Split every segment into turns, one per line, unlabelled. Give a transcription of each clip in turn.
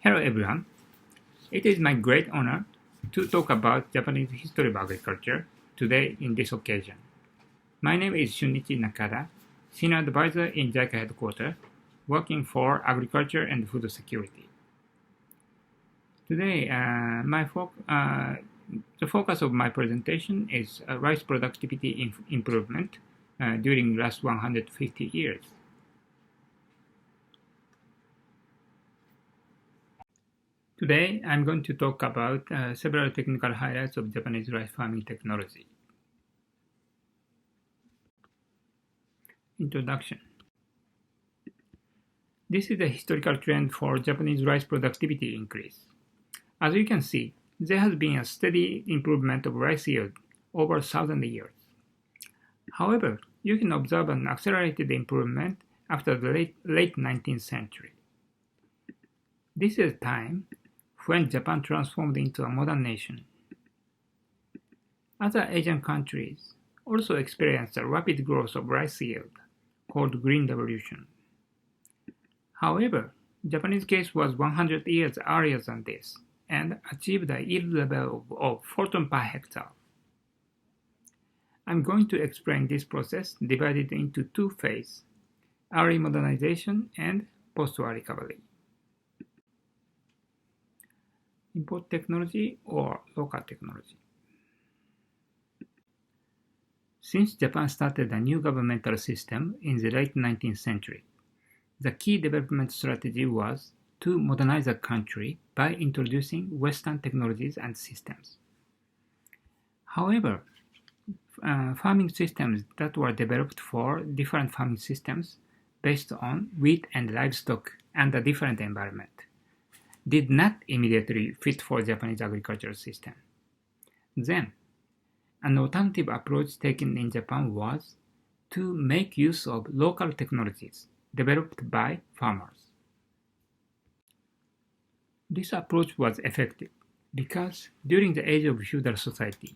Hello everyone. It is my great honor to talk about Japanese history of agriculture today in this occasion. My name is Shunichi Nakada, Senior Advisor in JICA headquarters, working for agriculture and food security. Today, the focus of my presentation is rice productivity improvement during the last 150 years. Today, I'm going to talk about several technical highlights of Japanese rice farming technology. Introduction. This is the historical trend for Japanese rice productivity increase. As you can see, there has been a steady improvement of rice yield over 1,000 years. However, you can observe an accelerated improvement after the late 19th century. This is a time when Japan transformed into a modern nation. Other Asian countries also experienced a rapid growth of rice yield, called Green Revolution. However, Japanese case was 100 years earlier than this and achieved a yield level of 4 tons per hectare. I'm going to explain this process divided into two phases: early modernization and post-war recovery. Import technology or local technology. Since Japan started a new governmental system in the late 19th century, the key development strategy was to modernize the country by introducing Western technologies and systems. However, farming systems that were developed for different farming systems based on wheat and livestock and a different environment did not immediately fit for Japanese agricultural system. Then, an alternative approach taken in Japan was to make use of local technologies developed by farmers. This approach was effective because during the age of feudal society,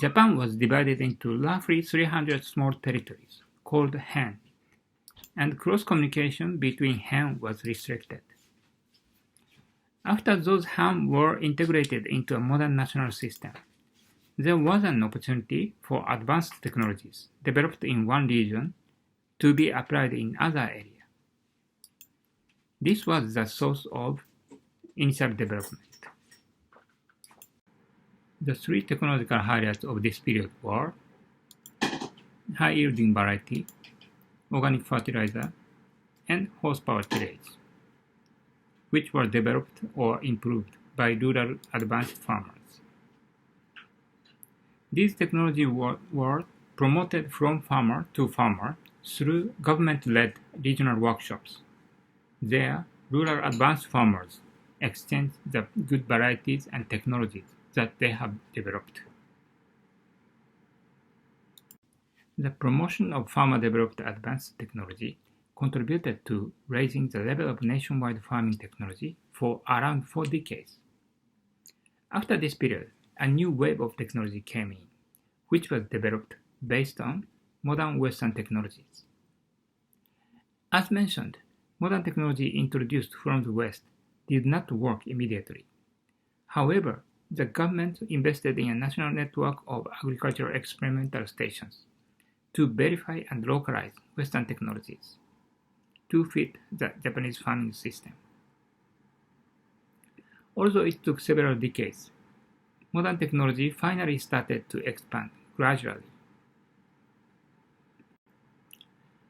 Japan was divided into roughly 300 small territories called hen, and cross-communication between hen was restricted. After those hen were integrated into a modern national system, there was an opportunity for advanced technologies developed in one region to be applied in other areas. This was the source of initial development. The three technological highlights of this period were high-yielding variety, organic fertilizer, and horsepower tillage, which were developed or improved by rural advanced farmers. These technologies were promoted from farmer to farmer through government-led regional workshops. There, rural advanced farmers exchanged the good varieties and technologies that they have developed. The promotion of farmer-developed advanced technology contributed to raising the level of nationwide farming technology for around 4 decades. After this period, a new wave of technology came in, which was developed based on modern Western technologies. As mentioned, modern technology introduced from the West did not work immediately. However, the government invested in a national network of agricultural experimental stations to verify and localize Western technologies to fit the Japanese farming system. Although it took several decades, modern technology finally started to expand gradually.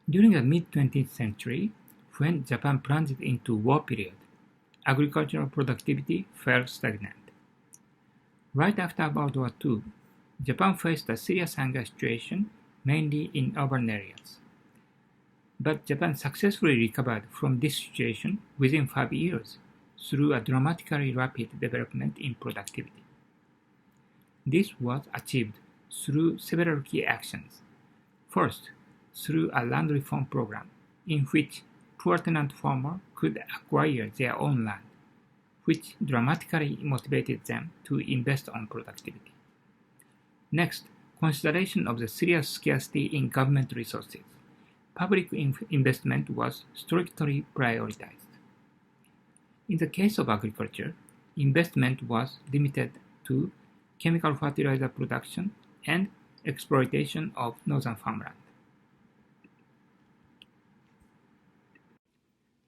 During the mid-20th century, when Japan plunged into war period, agricultural productivity fell stagnant. Right after World War II, Japan faced a serious hunger situation, mainly in urban areas. But Japan successfully recovered from this situation within 5 years through a dramatically rapid development in productivity. This was achieved through several key actions. First, through a land reform program in which poor tenant farmers could acquire their own land, which dramatically motivated them to invest on productivity. Next, consideration of the serious scarcity in government resources. Public investment was strictly prioritized. In the case of agriculture, investment was limited to chemical fertilizer production and exploitation of northern farmland.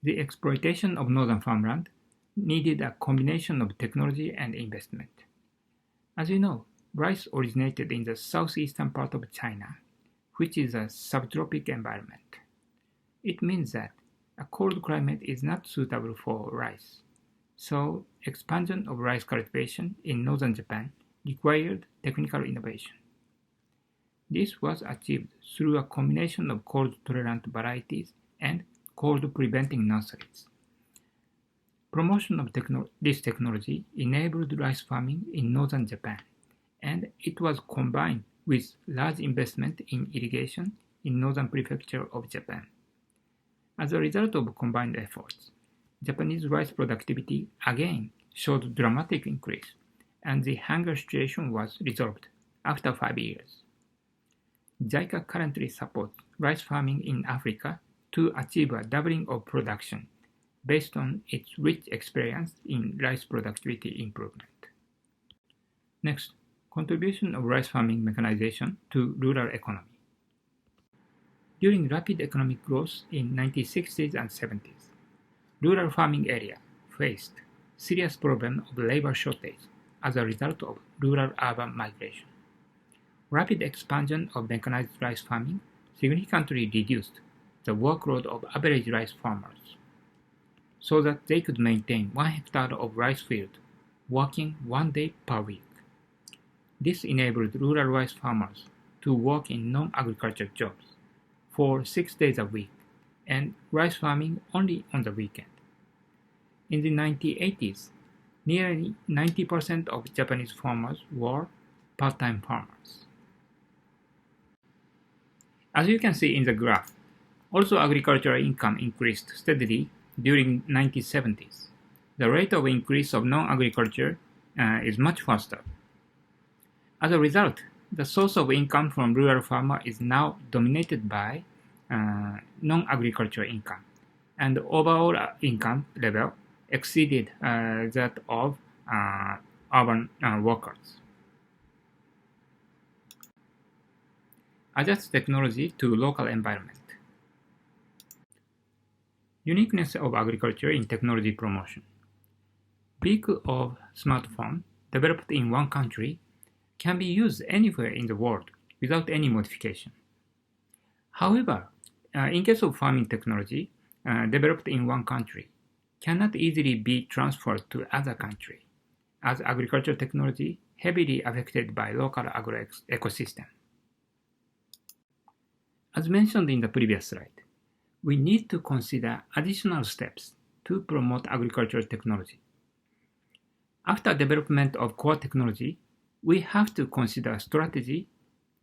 The exploitation of northern farmland needed a combination of technology and investment. As you know, rice originated in the southeastern part of China, which is a subtropic environment. It means that a cold climate is not suitable for rice, so expansion of rice cultivation in northern Japan required technical innovation. This was achieved through a combination of cold-tolerant varieties and cold-preventing nurseries. Promotion of this technology enabled rice farming in northern Japan, and it was combined with large investment in irrigation in northern prefecture of Japan. As a result of combined efforts, Japanese rice productivity again showed dramatic increase, and the hunger situation was resolved after 5 years. JICA currently supports rice farming in Africa to achieve a doubling of production based on its rich experience in rice productivity improvement. Next, contribution of rice farming mechanization to rural economy. During rapid economic growth in 1960s and 70s, rural farming area faced serious problem of labor shortage as a result of rural-urban migration. Rapid expansion of mechanized rice farming significantly reduced the workload of average rice farmers, so that they could maintain 1 hectare of rice field working 1 day per week. This enabled rural rice farmers to work in non-agricultural jobs for 6 days a week and rice farming only on the weekend. In the 1980s, nearly 90% of Japanese farmers were part-time farmers. As you can see in the graph, also agricultural income increased steadily during 1970s. The rate of increase of non-agriculture is much faster. As a result, the source of income from rural farmer is now dominated by non-agricultural income, and the overall income level exceeded that of urban workers. Adjust technology to local environment. Uniqueness of agriculture in technology promotion. Vehicle of smartphone developed in one country can be used anywhere in the world without any modification. However, in case of farming technology developed in one country cannot easily be transferred to other country, as agricultural technology heavily affected by local agro ecosystem. As mentioned in the previous slide, we need to consider additional steps to promote agricultural technology. After development of core technology, we have to consider strategy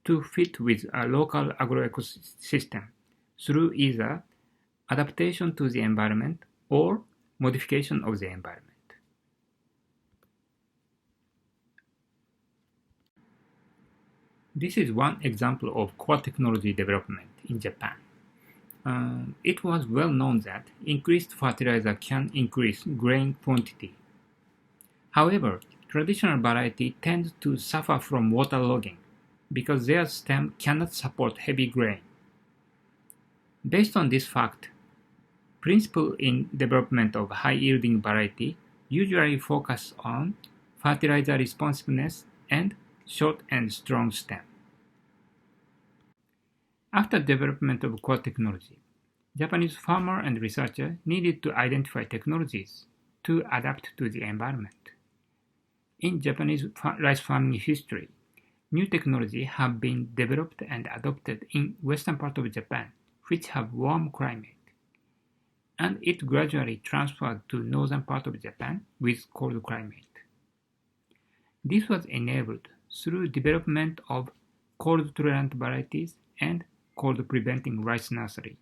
to fit with a local agro ecosystem through either adaptation to the environment or modification of the environment. This is one example of core technology development in Japan. It was well known that increased fertilizer can increase grain quantity. However, traditional variety tend to suffer from waterlogging because their stem cannot support heavy grain. Based on this fact, principles in development of high-yielding variety usually focus on fertilizer responsiveness and short and strong stem. After development of core technology, Japanese farmer and researcher needed to identify technologies to adapt to the environment. In Japanese rice farming history, new technology have been developed and adopted in western part of Japan, which have warm climate, and it gradually transferred to northern part of Japan with cold climate. This was enabled through development of cold-tolerant varieties and cold-preventing rice nursery.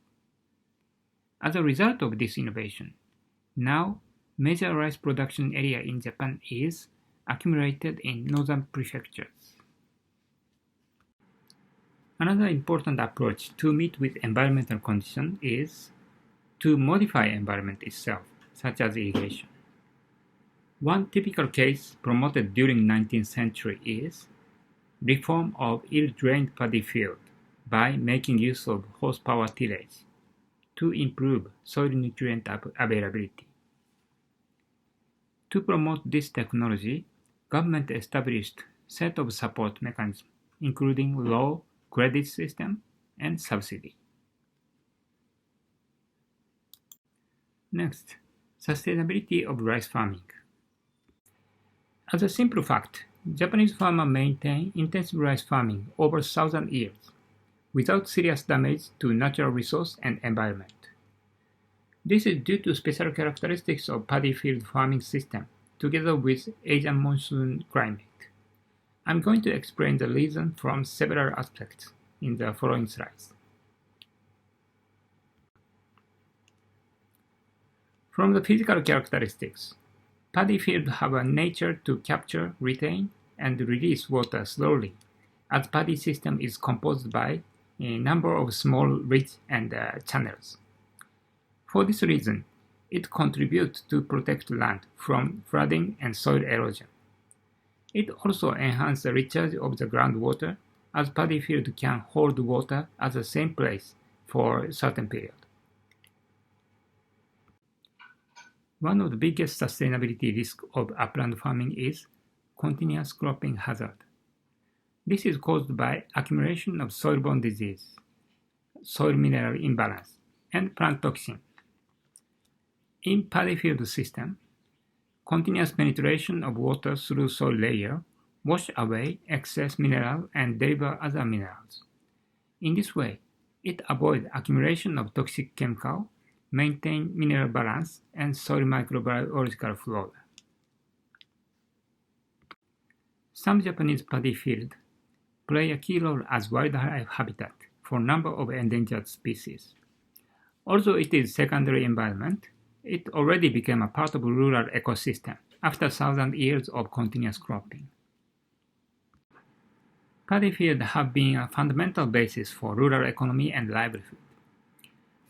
As a result of this innovation, now major rice production area in Japan is accumulated in northern prefectures. Another important approach to meet with environmental conditions is to modify environment itself, such as irrigation. One typical case promoted during 19th century is reform of ill-drained paddy field by making use of horsepower tillage to improve soil nutrient availability. To promote this technology, government established set of support mechanisms, including low credit system and subsidy. Next, sustainability of rice farming. As a simple fact, Japanese farmers maintain intensive rice farming over 1,000 years without serious damage to natural resource and environment. This is due to special characteristics of paddy field farming system together with Asian monsoon climate. I'm going to explain the reason from several aspects in the following slides. From the physical characteristics, paddy fields have a nature to capture, retain, and release water slowly, as paddy system is composed by a number of small ridges and channels. For this reason, it contributes to protect land from flooding and soil erosion. It also enhances the recharge of the groundwater, as paddy field can hold water at the same place for a certain period. One of the biggest sustainability risks of upland farming is continuous cropping hazard. This is caused by accumulation of soil-borne disease, soil mineral imbalance, and plant toxin. In paddy field system, continuous penetration of water through soil layer wash away excess mineral and deliver other minerals. In this way, it avoids accumulation of toxic chemical, maintain mineral balance, and soil microbiological flora. Some Japanese paddy fields play a key role as wildlife habitat for a number of endangered species. Although it is secondary environment, it already became a part of rural ecosystem after 1,000 years of continuous cropping. Paddy fields have been a fundamental basis for rural economy and livelihood.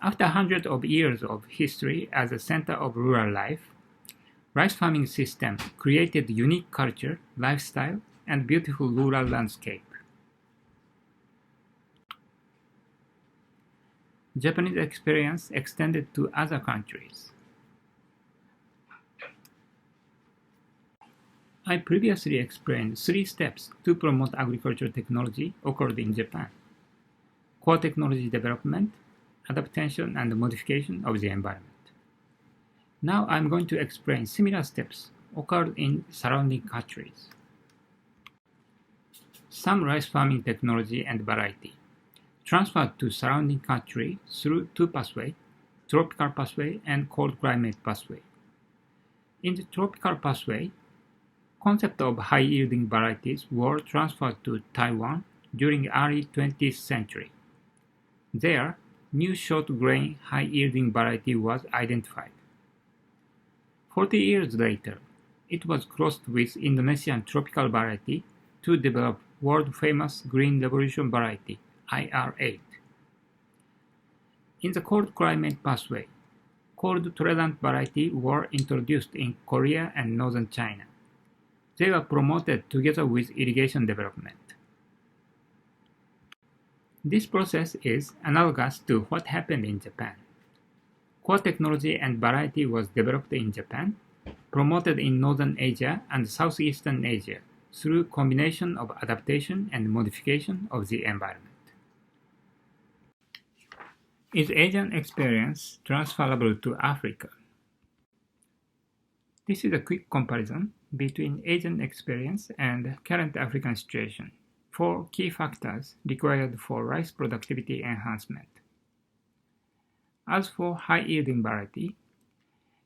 After hundreds of years of history as a center of rural life, rice farming system created unique culture, lifestyle, and beautiful rural landscape. Japanese experience extended to other countries. I previously explained 3 steps to promote agricultural technology occurred in Japan: core technology development, adaptation and modification of the environment. Now I'm going to explain similar steps occurred in surrounding countries. Some rice farming technology and variety transferred to surrounding country through 2 pathways: tropical pathway and cold climate pathway. In the tropical pathway, concept of high-yielding varieties were transferred to Taiwan during early 20th century. There, new short-grain high-yielding variety was identified. 40 years later, it was crossed with Indonesian tropical variety to develop world-famous Green Revolution variety, IR8. In the cold climate pathway, cold-tolerant variety were introduced in Korea and northern China. They were promoted together with irrigation development. This process is analogous to what happened in Japan. Core technology and variety was developed in Japan, promoted in Northern Asia and Southeastern Asia through combination of adaptation and modification of the environment. Is Asian experience transferable to Africa? This is a quick comparison between Asian experience and current African situation. 4 key factors required for rice productivity enhancement. As for high-yielding variety,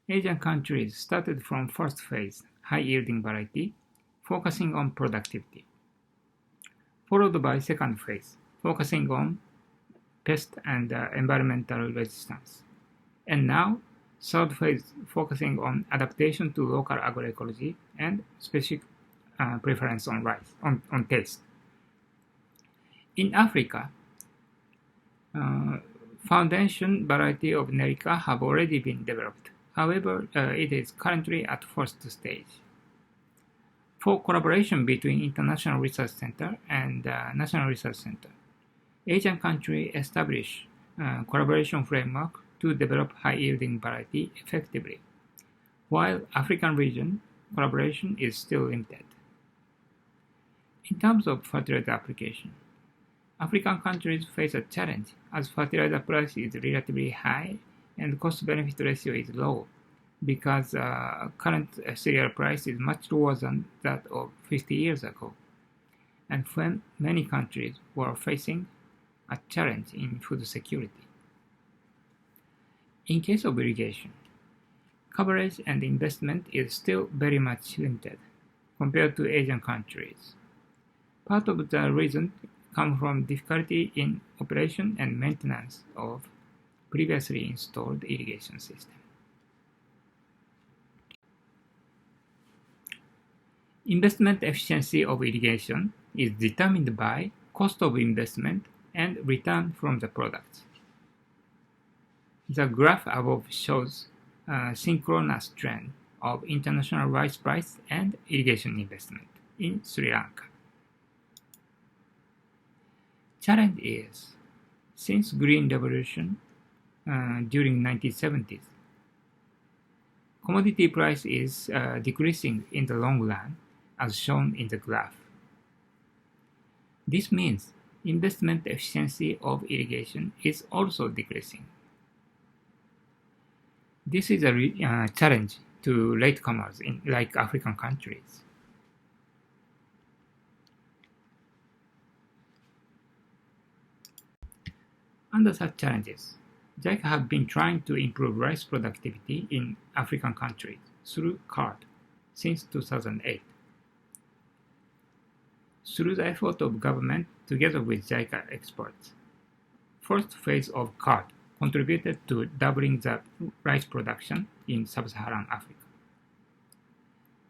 Asian countries started from first phase, high-yielding variety, focusing on productivity, followed by second phase, focusing on pest and environmental resistance, and now third phase, focusing on adaptation to local agroecology and specific preference on rice, on taste. In Africa, foundation variety of Nerica have already been developed However, it is currently at first stage. For collaboration between International Research Center and National Research Center, Asian countries establish a collaboration framework to develop high-yielding variety effectively, while African region collaboration is still limited. In terms of fertilizer application, African countries face a challenge as fertilizer price is relatively high and cost-benefit ratio is low because current cereal price is much lower than that of 50 years ago, and when many countries were facing a challenge in food security. In case of irrigation, coverage and investment is still very much limited compared to Asian countries. Part of the reason comes from difficulty in operation and maintenance of previously installed irrigation system. Investment efficiency of irrigation is determined by cost of investment and return from the products. The graph above shows a synchronous trend of international rice price and irrigation investment in Sri Lanka. Challenge is, since Green Revolution during 1970s, commodity price is decreasing in the long run as shown in the graph. This means investment efficiency of irrigation is also decreasing. This is a challenge to latecomers in like African countries. Under such challenges, JICA have been trying to improve rice productivity in African countries through CARD since 2008. Through the effort of government together with JICA experts, first phase of CARD contributed to doubling the rice production in sub-Saharan Africa.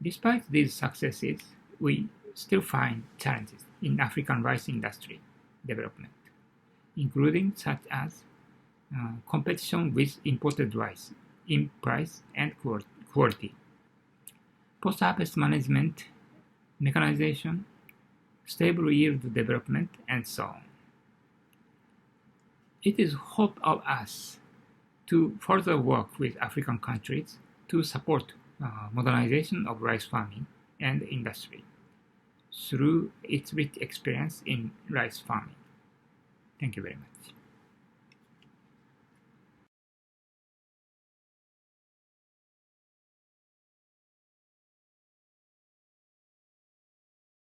Despite these successes, we still find challenges in African rice industry development, including such as competition with imported rice in price and quality, post-harvest management, mechanization, stable yield development, and so on. It is hope of us to further work with African countries to support modernization of rice farming and industry through its rich experience in rice farming. Thank you very much.